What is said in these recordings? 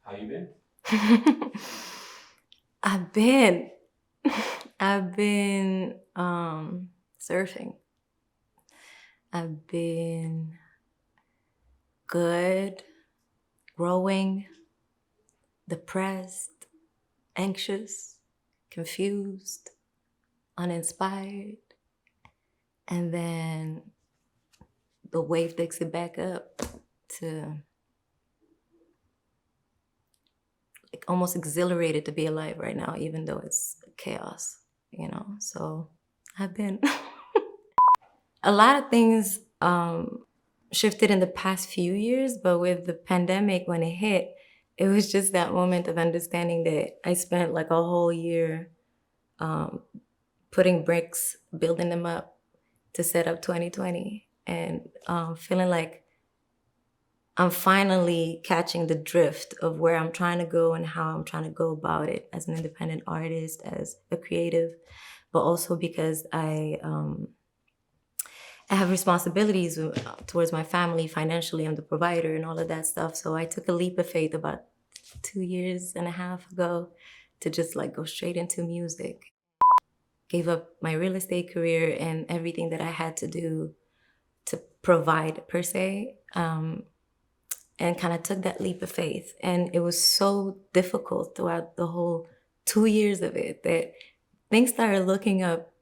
How you been? I've been I've been surfing. I've been good, growing, depressed, anxious, confused, uninspired, and then the wave takes it back up to like almost exhilarated to be alive right now, even though it's chaos. So I've been a lot of things shifted in the past few years, but with the pandemic, when it hit, it was just that moment of understanding that I spent like a whole year um, putting bricks, building them up to set up 2020, and feeling like I'm finally catching the drift of where I'm trying to go and how I'm trying to go about it as an independent artist, as a creative, but also because I have responsibilities towards my family financially. I'm the provider and all of that stuff. So I took a leap of faith about 2 years and a half ago to just like go straight into music. Gave up my real estate career and everything that I had to do to provide per se, and kind of took that leap of faith. And it was so difficult throughout the whole 2 years of it that things started looking up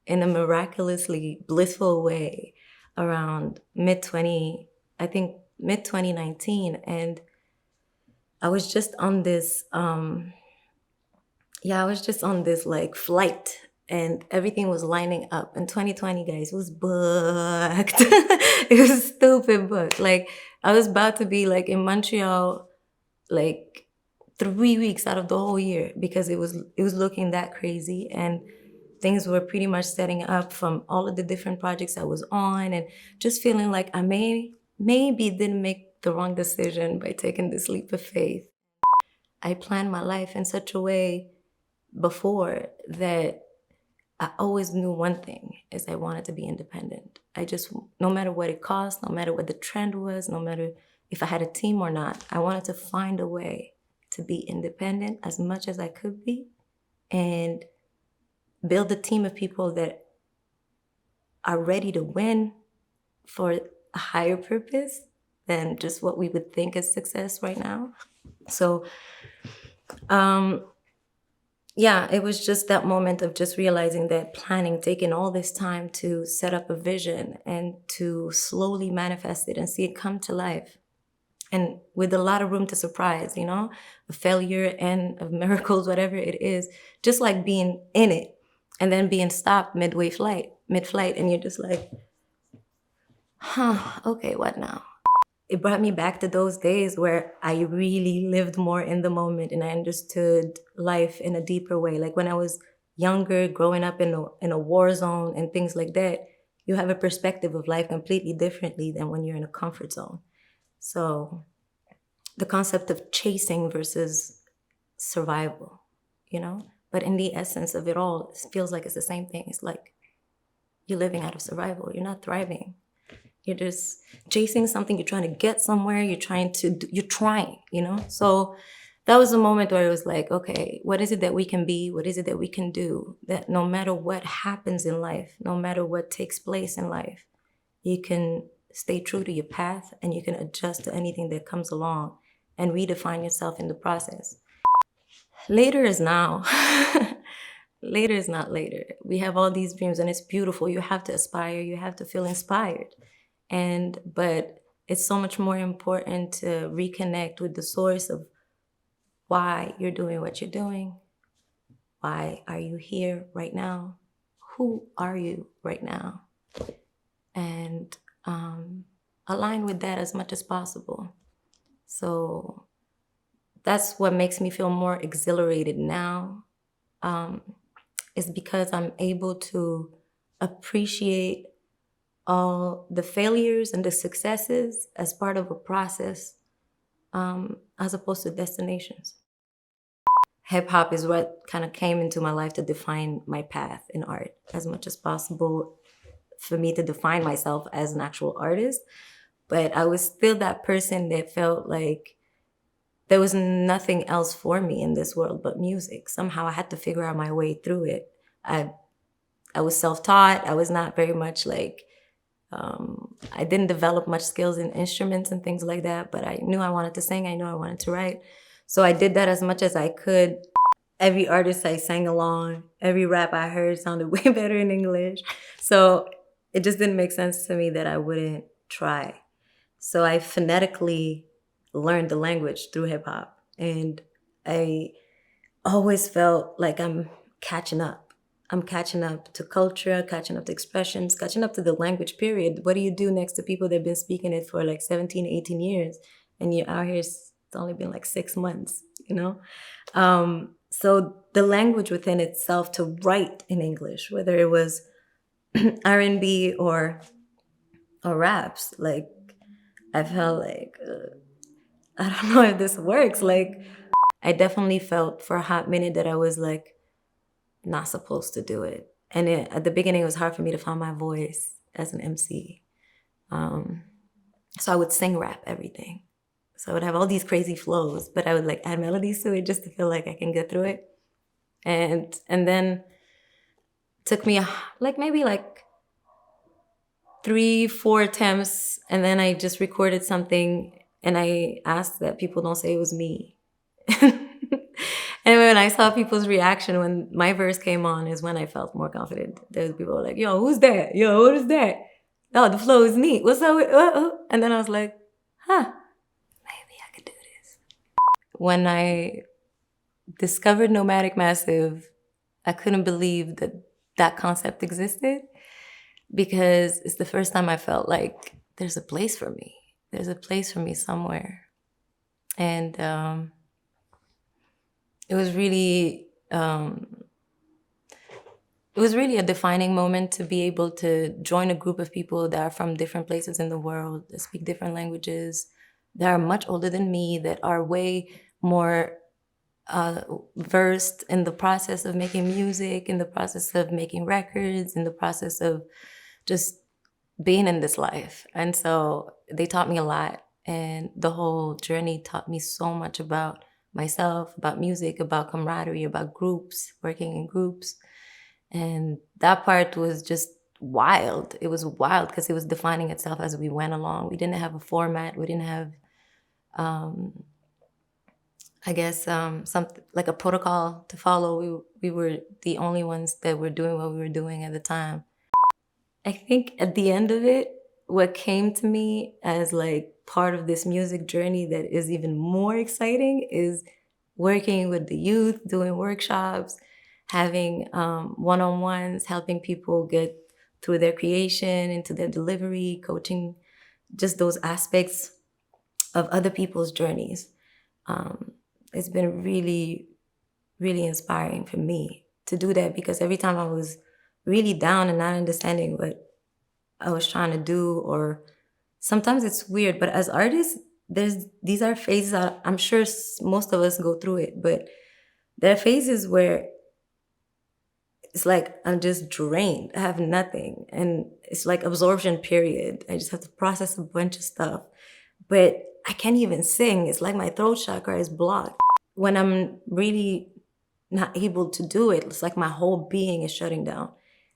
in a miraculously blissful way around I think mid 2019. And I was just on this, I was just on this like flight and everything was lining up. And 2020, guys, was booked. It was stupid booked. Like I was about to be like in Montreal, like 3 weeks out of the whole year because it was looking that crazy. And things were pretty much setting up from all of the different projects I was on, and just feeling like I maybe didn't make the wrong decision by taking this leap of faith. I planned my life in such a way before that I always knew one thing is I wanted to be independent. I just, no matter what it cost, no matter what the trend was, no matter if I had a team or not, I wanted to find a way to be independent as much as I could be and build a team of people that are ready to win for a higher purpose than just what we would think is success right now. So, um, yeah, it was just that moment of just realizing that planning, taking all this time to set up a vision and to slowly manifest it and see it come to life. And with a lot of room to surprise, a failure and of miracles, whatever it is, just like being in it and then being stopped mid-flight, and you're just like, okay, what now? It brought me back to those days where I really lived more in the moment and I understood life in a deeper way. Like when I was younger, growing up in a war zone and things like that, you have a perspective of life completely differently than when you're in a comfort zone. So the concept of chasing versus survival. But in the essence of it all, it feels like it's the same thing. It's like you're living out of survival. You're not thriving. You're just chasing something. You're trying to get somewhere. You're trying. So that was a moment where it was like, okay, what is it that we can be? What is it that we can do? That no matter what happens in life, no matter what takes place in life, you can stay true to your path and you can adjust to anything that comes along and redefine yourself in the process. Later is now. Later is not later. We have all these dreams and it's beautiful. You have to aspire, you have to feel inspired. But it's so much more important to reconnect with the source of why you're doing what you're doing. Why are you here right now? Who are you right now? And align with that as much as possible. So that's what makes me feel more exhilarated now, is because I'm able to appreciate all the failures and the successes as part of a process, as opposed to destinations. Hip hop is what kind of came into my life to define my path in art as much as possible for me to define myself as an actual artist. But I was still that person that felt like there was nothing else for me in this world but music. Somehow I had to figure out my way through it. I was self-taught. I was not very much like, I didn't develop much skills in instruments and things like that, but I knew I wanted to sing. I knew I wanted to write. So I did that as much as I could. Every artist I sang along, every rap I heard sounded way better in English. So it just didn't make sense to me that I wouldn't try. So I phonetically learned the language through hip hop. And I always felt like I'm catching up. I'm catching up to culture, catching up to expressions, catching up to the language, period. What do you do next to people that have been speaking it for like 17, 18 years? And you're out here, it's only been like 6 months, you know? So the language within itself to write in English, whether it was R&B or raps, like I felt like, I don't know if this works. Like I definitely felt for a hot minute that I was like not supposed to do it. And at the beginning, it was hard for me to find my voice as an MC. So I would sing rap everything. So I would have all these crazy flows, but I would like add melodies to it just to feel like I can get through it. And then took me maybe 3-4 attempts, and then I just recorded something and I asked that people don't say it was me. And when I saw people's reaction when my verse came on is when I felt more confident. There's people were like, yo, who's that? Yo, what is that? Oh, the flow is neat. What's up with, And then I was like, huh, maybe I could do this. When I discovered Nomadic Massive, I couldn't believe that that concept existed, because it's the first time I felt like there's a place for me. There's a place for me somewhere. And it was really a defining moment to be able to join a group of people that are from different places in the world, that speak different languages, that are much older than me, that are way more versed in the process of making music, in the process of making records, in the process of just being in this life. And so they taught me a lot. And the whole journey taught me so much about myself, about music, about camaraderie, about groups, working in groups. And that part was just wild. It was wild because it was defining itself as we went along. We didn't have a format. We didn't have, something like a protocol to follow. We were the only ones that were doing what we were doing at the time. I think at the end of it, what came to me as like part of this music journey that is even more exciting is working with the youth, doing workshops, having one-on-ones, helping people get through their creation, into their delivery, coaching, just those aspects of other people's journeys. It's been really, really inspiring for me to do that, because every time I was really down and not understanding what I was trying to do, or sometimes it's weird, but as artists, these are phases that I'm sure most of us go through it, but there are phases where it's like I'm just drained. I have nothing. And it's like absorption period. I just have to process a bunch of stuff. But I can't even sing. It's like my throat chakra is blocked. When I'm really not able to do it, it's like my whole being is shutting down.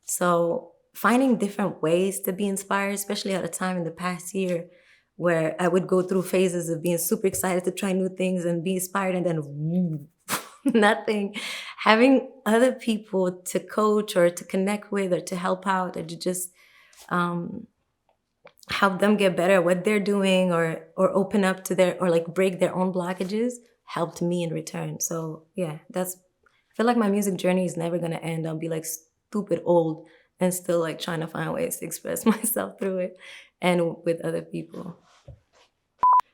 So finding different ways to be inspired, especially at a time in the past year where I would go through phases of being super excited to try new things and be inspired, and then nothing. Having other people to coach or to connect with or to help out or to just help them get better at what they're doing, or open up to their, or like break their own blockages, helped me in return. So yeah, I feel like my music journey is never gonna end. I'll be like stupid old and still like trying to find ways to express myself through it and with other people.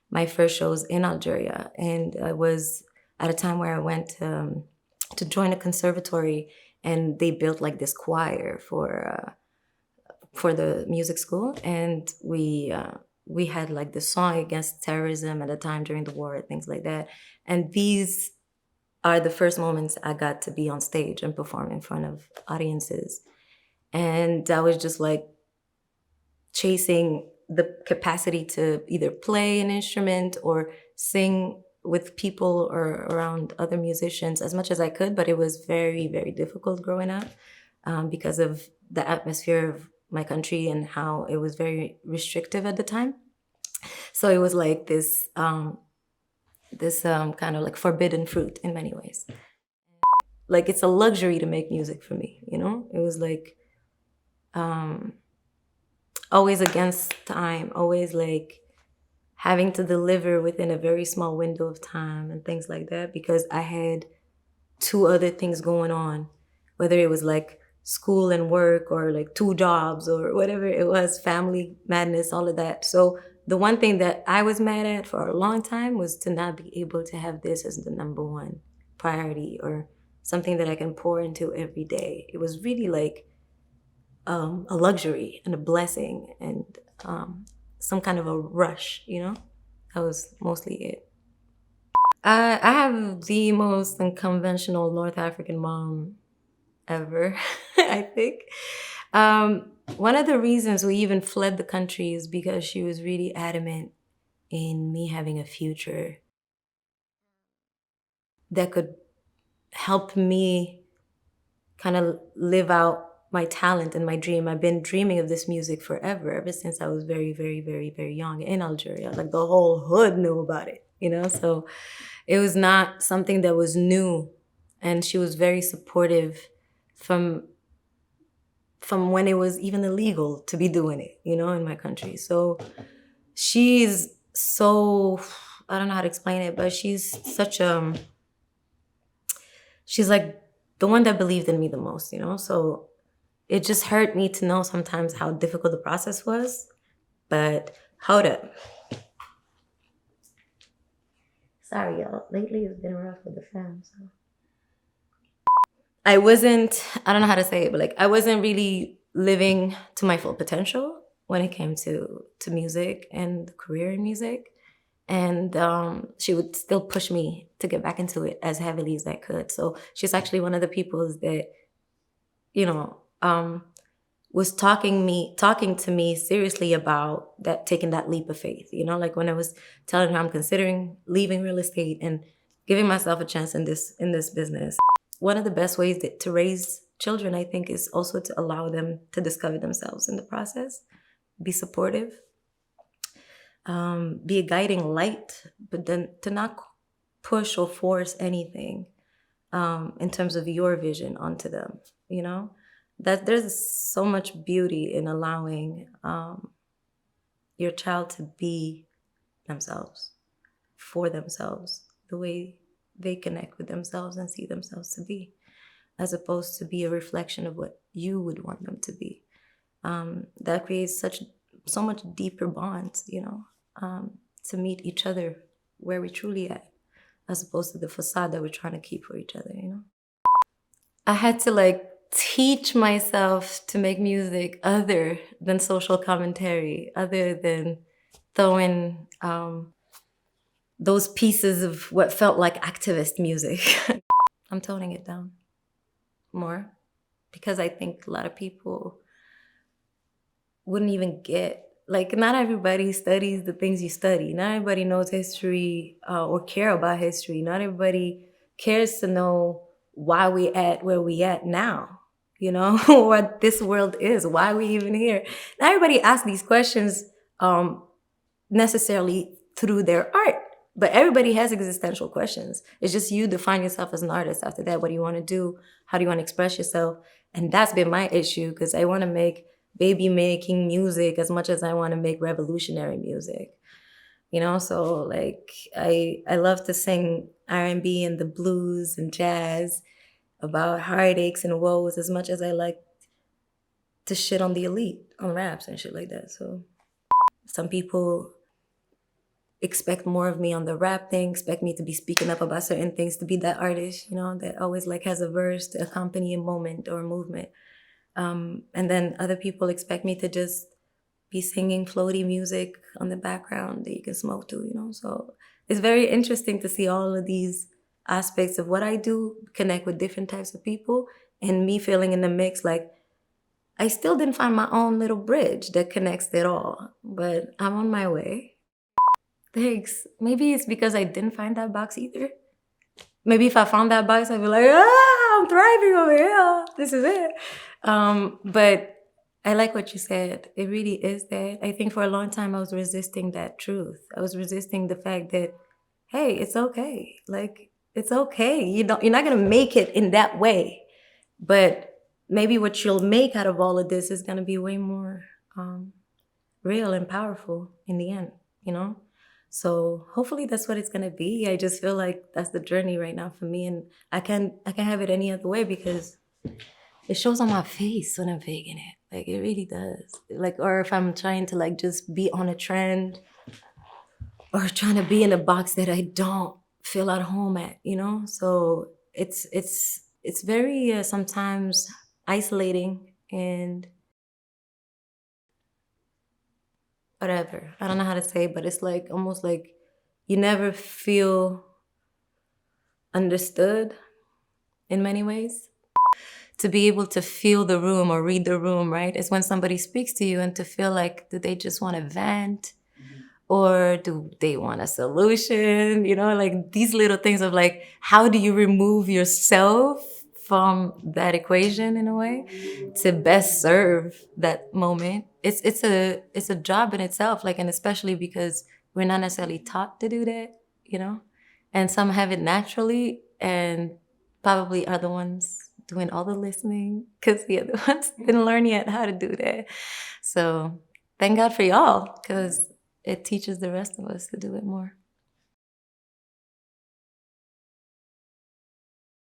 My first show was in Algeria, and I was at a time where I went to join a conservatory, and they built like this choir for the music school, and we had like this song against terrorism at the time during the war, things like that. And these are the first moments I got to be on stage and perform in front of audiences. And I was just like chasing the capacity to either play an instrument or sing with people or around other musicians as much as I could, but it was very, very difficult growing up because of the atmosphere of my country and how it was very restrictive at the time. So it was like this kind of like forbidden fruit in many ways. Like it's a luxury to make music for me, you know? It was like always against time, always like having to deliver within a very small window of time and things like that because I had two other things going on, whether it was like school and work or like two jobs or whatever it was, family madness, all of that. So the one thing that I was mad at for a long time was to not be able to have this as the number one priority or something that I can pour into every day. It was really like a luxury and a blessing and some kind of a rush, you know? That was mostly it. I have the most unconventional North African mom ever, I think. One of the reasons we even fled the country is because she was really adamant in me having a future that could help me kind of live out my talent and my dream. I've been dreaming of this music forever, ever since I was very, very, very, very young in Algeria. Like the whole hood knew about it, you know? So it was not something that was new. And she was very supportive from when it was even illegal to be doing it, you know, in my country. So she's so, I don't know how to explain it, but she's such she's like the one that believed in me the most, you know? So it just hurt me to know sometimes how difficult the process was. But hold up. Sorry, y'all. Lately it's been rough with the fam, so. I don't know how to say it, but like I wasn't really living to my full potential when it came to music and career in music. And she would still push me to get back into it as heavily as I could. So she's actually one of the people that, you know, was talking to me seriously about that, taking that leap of faith, you know, like when I was telling her I'm considering leaving real estate and giving myself a chance in this business. One of the best ways to raise children, I think, is also to allow them to discover themselves in the process, be supportive, be a guiding light, but then to not push or force anything in terms of your vision onto them, you know? That there's so much beauty in allowing your child to be themselves, for themselves, the way they connect with themselves and see themselves to be, as opposed to be a reflection of what you would want them to be. That creates so much deeper bonds, you know, to meet each other where we truly at, as opposed to the facade that we're trying to keep for each other, you know? I had to like teach myself to make music other than social commentary, other than throwing those pieces of what felt like activist music. I'm toning it down more because I think a lot of people wouldn't even get, like, not everybody studies the things you study. Not everybody knows history or care about history. Not everybody cares to know why we at where we at now, you know, what this world is, why we even here. Not everybody asks these questions necessarily through their art, but everybody has existential questions. It's just you define yourself as an artist after that. What do you want to do? How do you want to express yourself? And that's been my issue because I want to make baby making music as much as I want to make revolutionary music. You know, so like I love to sing R&B and the blues and jazz about heartaches and woes as much as I like to shit on the elite on raps and shit like that. So some people expect more of me on the rap thing, expect me to be speaking up about certain things, to be that artist, you know, that always like has a verse to accompany a moment or a movement. And then other people expect me to just be singing floaty music on the background that you can smoke to, you know? So it's very interesting to see all of these aspects of what I do connect with different types of people and me feeling in the mix like I still didn't find my own little bridge that connects it all, but I'm on my way. Thanks. Maybe it's because I didn't find that box either. Maybe if I found that box, I'd be like, I'm thriving over here. This is it. But I like what you said. It really is that. I think for a long time I was resisting that truth. I was resisting the fact that, hey, it's okay. Like, it's okay. You're not gonna make it in that way. But maybe what you'll make out of all of this is gonna be way more real and powerful in the end, you know? So hopefully that's what it's gonna be. I just feel like that's the journey right now for me, and I can't have it any other way because it shows on my face when I'm faking it. Like it really does. Like, or if I'm trying to like just be on a trend or trying to be in a box that I don't feel at home at, you know? So it's very sometimes isolating and whatever. I don't know how to say, but it's like almost like you never feel understood in many ways. To be able to feel the room or read the room, right? Is when somebody speaks to you and to feel like, do they just want to vent? Or do they want a solution? You know, like these little things of like, how do you remove yourself from that equation in a way to best serve that moment? It's a job in itself, like, and especially because we're not necessarily taught to do that, you know? And some have it naturally and probably are the ones doing all the listening because the other ones didn't learn yet how to do that. So thank God for y'all, because it teaches the rest of us to do it more.